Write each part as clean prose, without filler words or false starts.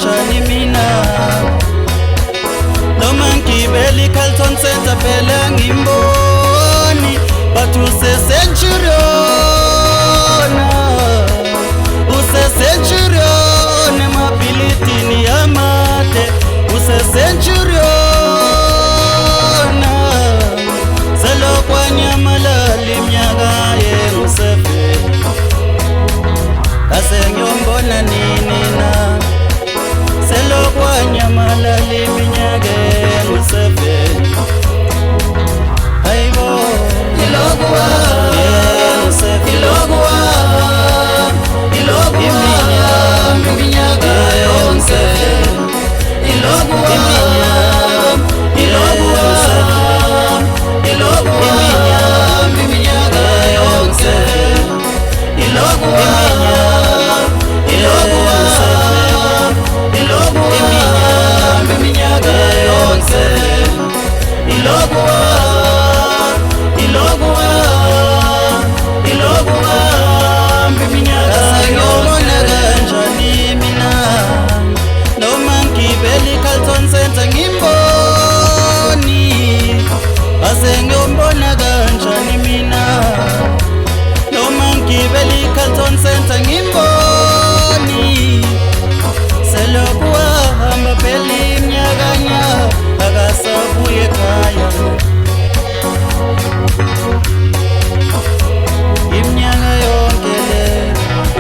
kanjani mina noma ngibeli Carlton Center phela ngimboni but use-Centurion use-Centurion emabhilidini amade use-Centurion selokwanyamalala iminyaka engu-7 asengiyombona nini na selokwanyamalala iminyaka engu-7 hayibo ilokuwa ilokuwa iminyaka engu-7 ilokuwa ilokuwa iminyaka engu-7 ilokuwa asengiyombona kanjani mina noma ngibeli Carlton Center ngimboni selokhu wahamba phela iminyakanya akasabuye ekhaya iminyaka yonke le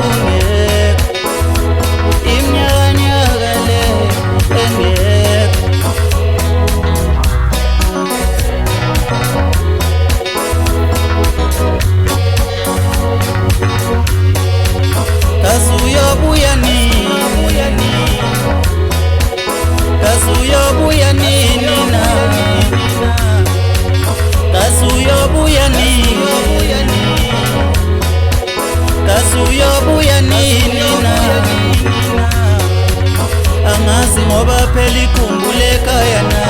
ungekho iminyakanyaka le engekho Kazuyobuya nini na Kazuyobuya nini na angazi ngoba phela ikhumbule ekhaya na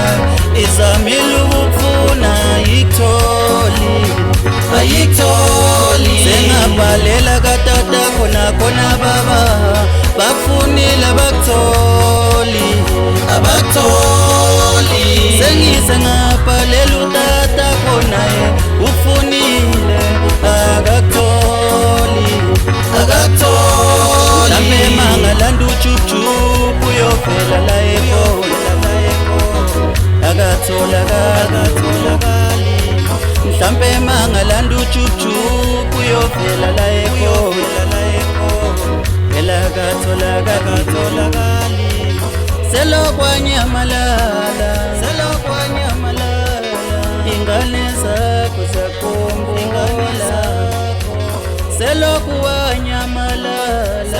izamile ukufuna ayitholi sengabhalela katata khona baba bafunile abakutholi sengise ngabhalela utata khona ufunile akakutholi mhlambe mangalanda ujujubu uyovela la ekhona akatholakali mhlambe mangalanda ujujubu uyovela la ekhona phela akatholakali selokwanyamalala ingane zakho zakhumbula selokwanyamalala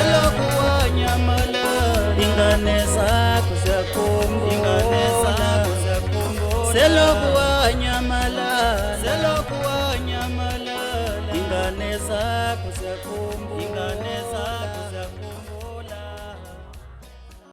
ingane zakho zakhumbula selokwa